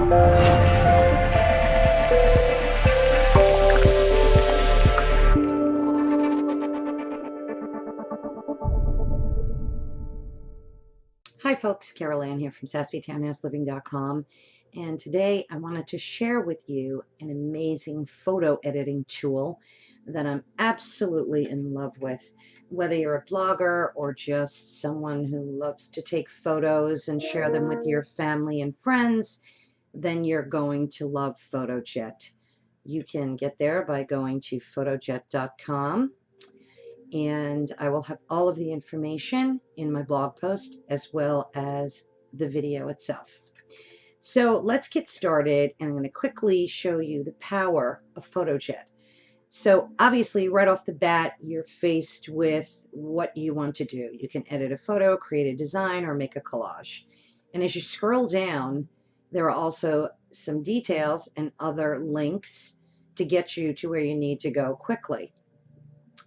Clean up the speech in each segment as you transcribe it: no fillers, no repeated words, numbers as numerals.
Hi folks, Carolann here from SassyTownhouseLiving.com, and today I wanted to share with you an amazing photo editing tool that I'm absolutely in love with. Whether you're a blogger or just someone who loves to take photos and share them with your family and friends, then you're going to love PhotoJet. You can get there by going to photojet.com. And I will have all of the information in my blog post as well as the video itself. So let's get started, and I'm going to quickly show you the power of PhotoJet. So obviously right off the bat you're faced with what you want to do. You can edit a photo, create a design, or make a collage. And as you scroll down, there are also some details and other links to get you to where you need to go quickly.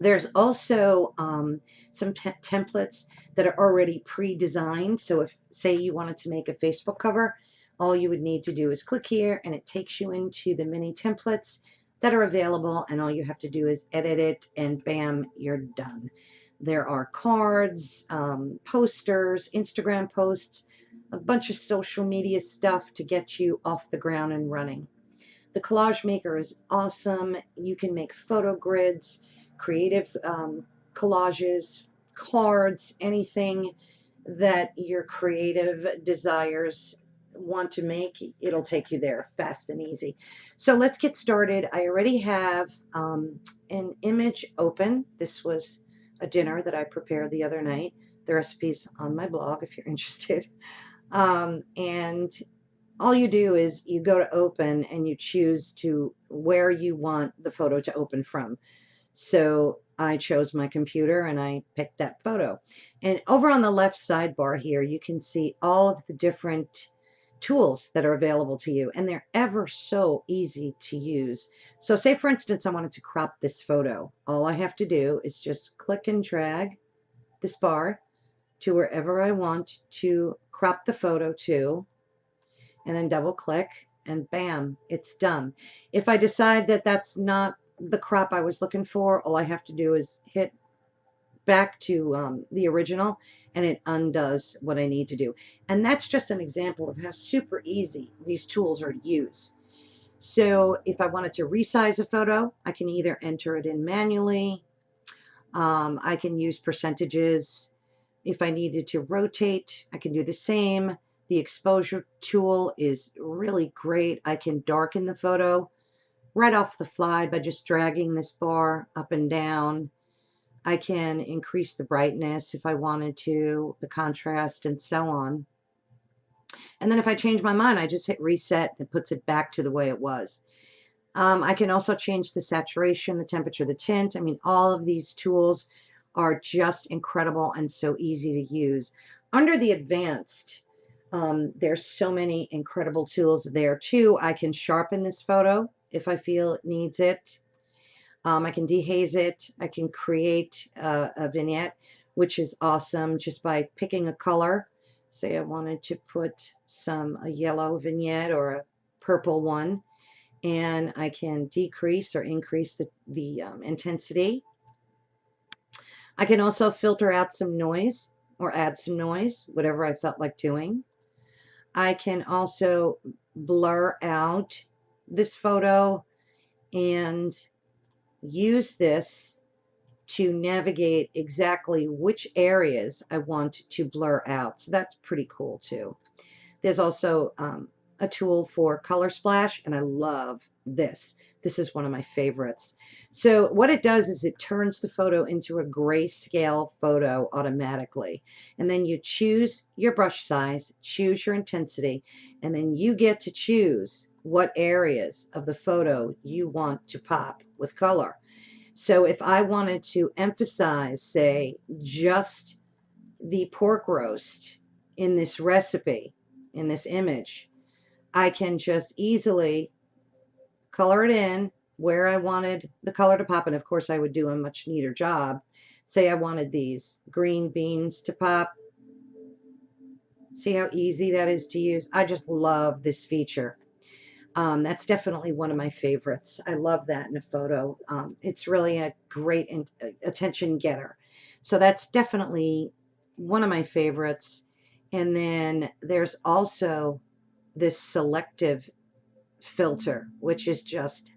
There's also some templates that are already pre-designed. So if, say, you wanted to make a Facebook cover, all you would need to do is click here and it takes you into the mini templates that are available, and all you have to do is edit it and bam, you're done. There are cards, posters, Instagram posts, a bunch of social media stuff to get you off the ground and running. The Collage Maker is awesome. You can make photo grids, creative collages, cards, anything that your creative desires want to make, it'll take you there fast and easy. So let's get started. I already have an image open. This was a dinner that I prepared the other night. The recipe's on my blog if you're interested. And all you do is you go to open and you choose to where you want the photo to open from. So I chose my computer and I picked that photo. And over on the left sidebar here, you can see all of the different tools that are available to you, and they're ever so easy to use. So say, for instance, I wanted to crop this photo. All I have to do is just click and drag this bar to wherever I want to crop the photo to, and then double click, and bam, it's done. If I decide that that's not the crop I was looking for, all I have to do is hit back to the original, and it undoes what I need to do. And that's just an example of how super easy these tools are to use. So if I wanted to resize a photo, I can either enter it in manually, I can use percentages. If I needed to rotate, I can do the same. The exposure tool is really great. I can darken the photo right off the fly by just dragging this bar up and down. I can increase the brightness if I wanted to, the contrast, and so on. And then if I change my mind, I just hit reset and it puts it back to the way it was. I can also change the saturation, the temperature, the tint. I mean, all of these tools are just incredible and so easy to use. Under the advanced, there's so many incredible tools there too. I can sharpen this photo if I feel it needs it. I can dehaze it. I can create a vignette, which is awesome, just by picking a color. Say I wanted to put a yellow vignette or a purple one, and I can decrease or increase the intensity. I can also filter out some noise or add some noise, whatever I felt like doing. I can also blur out this photo and use this to navigate exactly which areas I want to blur out. So that's pretty cool too. There's also a tool for color splash, and I love this. This is one of my favorites. So what it does is it turns the photo into a grayscale photo automatically. And then you choose your brush size, choose your intensity, and then you get to choose what areas of the photo you want to pop with color. So if I wanted to emphasize, say, just the pork roast in this recipe, in this image, I can just easily color it in where I wanted the color to pop. And of course I would do a much neater job. Say I wanted these green beans to pop. See how easy that is to use? I just love this feature. That's definitely one of my favorites. I love that in a photo. It's really a great attention getter. So that's definitely one of my favorites. And then there's also this selective filter, which is just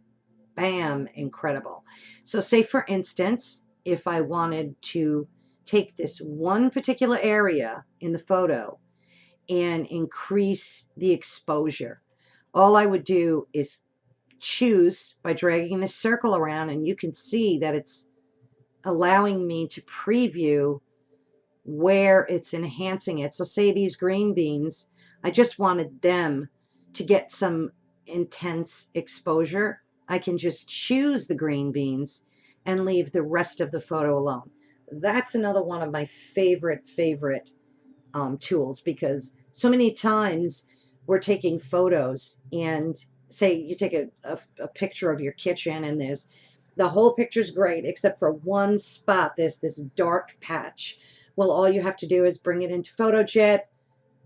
bam, incredible. So say for instance, if I wanted to take this one particular area in the photo and increase the exposure, all I would do is choose by dragging the circle around, and you can see that it's allowing me to preview where it's enhancing it. So say these green beans, I just wanted them to get some intense exposure. I can just choose the green beans and leave the rest of the photo alone. That's another one of my favorite tools, because so many times we're taking photos, and say you take a picture of your kitchen, and there's the whole picture's great except for one spot, there's this dark patch. Well, all you have to do is bring it into PhotoJet,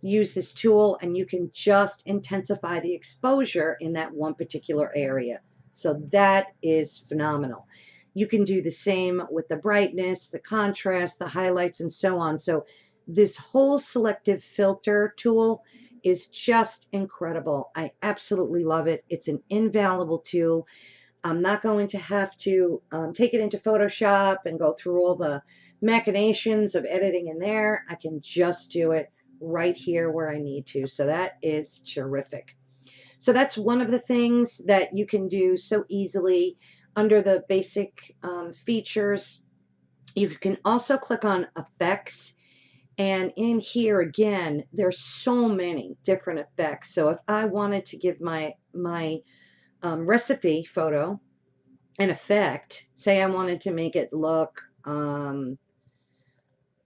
use this tool, and you can just intensify the exposure in that one particular area. So that is phenomenal. You can do the same with the brightness, the contrast, the highlights, and so on. So this whole selective filter tool is just incredible. I absolutely love it. It's an invaluable tool. I'm not going to have to take it into Photoshop and go through all the machinations of editing in there. I can just do it right here where I need to. So that is terrific. So that's one of the things that you can do so easily under the basic features. You can also click on effects, and in here again there's so many different effects. So if I wanted to give my recipe photo an effect, say I wanted to make it look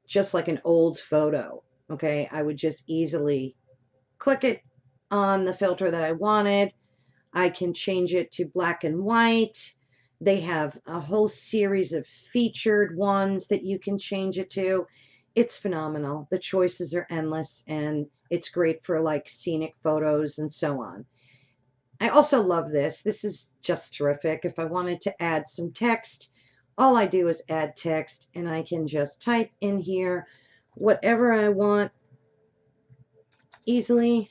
just like an old photo, okay, I would just easily click it on the filter that I wanted. I can change it to black and white. They have a whole series of featured ones that you can change it to. It's phenomenal. The choices are endless, and it's great for like scenic photos and so on. I also love this. This is just terrific. If I wanted to add some text, all I do is add text, and I can just type in here whatever I want easily,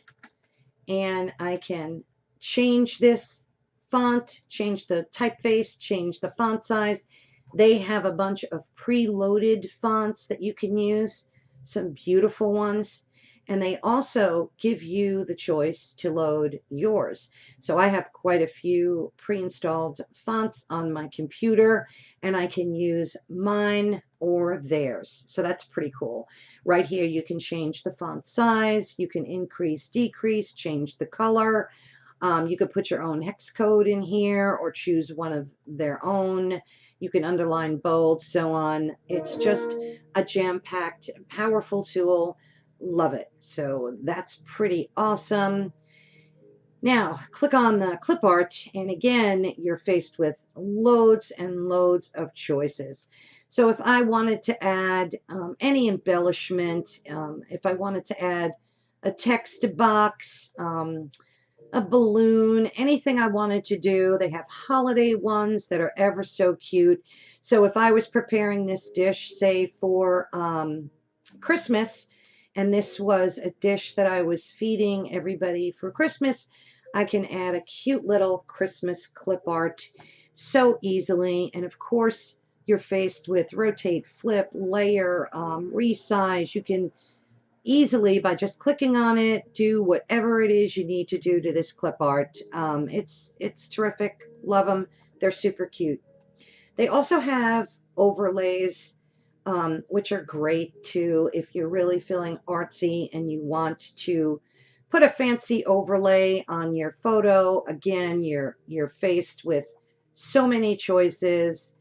and I can change this font, change the typeface, change the font size. They have a bunch of preloaded fonts that you can use, some beautiful ones, and they also give you the choice to load yours. So I have quite a few pre-installed fonts on my computer, and I can use mine or theirs. So that's pretty cool. Right here you can change the font size, you can increase, decrease, change the color. You could put your own hex code in here or choose one of their own. You can underline, bold, so on. It's just a jam-packed, powerful tool. Love it. So that's pretty awesome. Now, click on the clip art, and again, you're faced with loads and loads of choices. So if I wanted to add any embellishment, if I wanted to add a text box, a balloon, anything I wanted to do. They have holiday ones that are ever so cute. So if I was preparing this dish, say for Christmas, and this was a dish that I was feeding everybody for Christmas, I can add a cute little Christmas clip art so easily. And of course, you're faced with rotate, flip, layer, resize. You can easily, by just clicking on it, do whatever it is you need to do to this clip art. It's terrific. Love them. They're super cute. They also have overlays, which are great too if you're really feeling artsy and you want to put a fancy overlay on your photo. Again, you're faced with so many choices.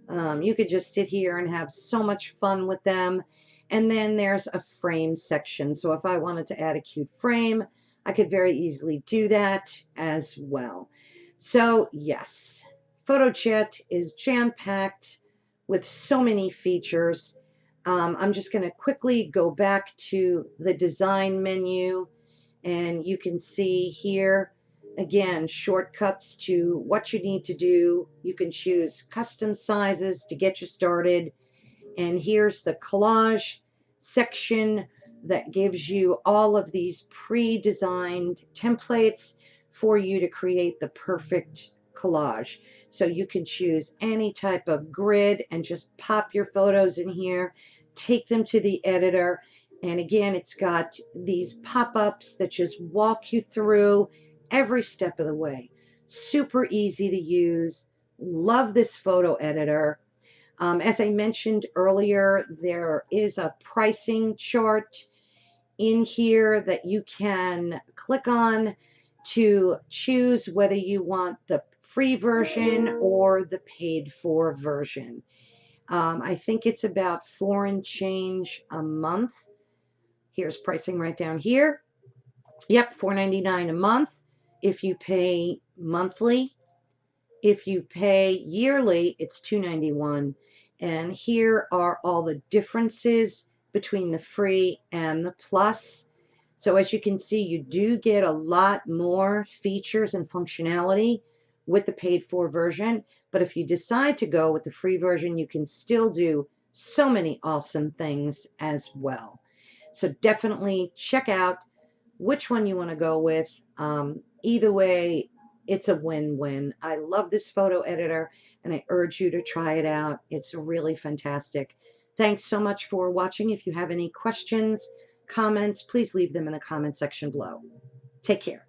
You could just sit here and have so much fun with them. And then there's a frame section. So if I wanted to add a cute frame, I could very easily do that as well. So yes, PhotoJet is jam-packed with so many features. I'm just going to quickly go back to the design menu, and you can see here Again, shortcuts to what you need to do. You can choose custom sizes to get you started. And here's the collage section that gives you all of these pre-designed templates for you to create the perfect collage. So you can choose any type of grid and just pop your photos in here, take them to the editor. And again, it's got these pop-ups that just walk you through every step of the way. Super easy to use. Love this photo editor. As I mentioned earlier, there is a pricing chart in here that you can click on to choose whether you want the free version or the paid for version. I think it's about $4 and change a month. Here's pricing right down here. Yep, $4.99 a month if you pay monthly. If you pay yearly, it's $2.91. And here are all the differences between the free and the plus. So as you can see, you do get a lot more features and functionality with the paid for version. But if you decide to go with the free version, you can still do so many awesome things as well. So definitely check out which one you want to go with. Either way, it's a win-win. I love this photo editor, and I urge you to try it out. It's really fantastic. Thanks so much for watching. If you have any questions, comments, please leave them in the comment section below. Take care.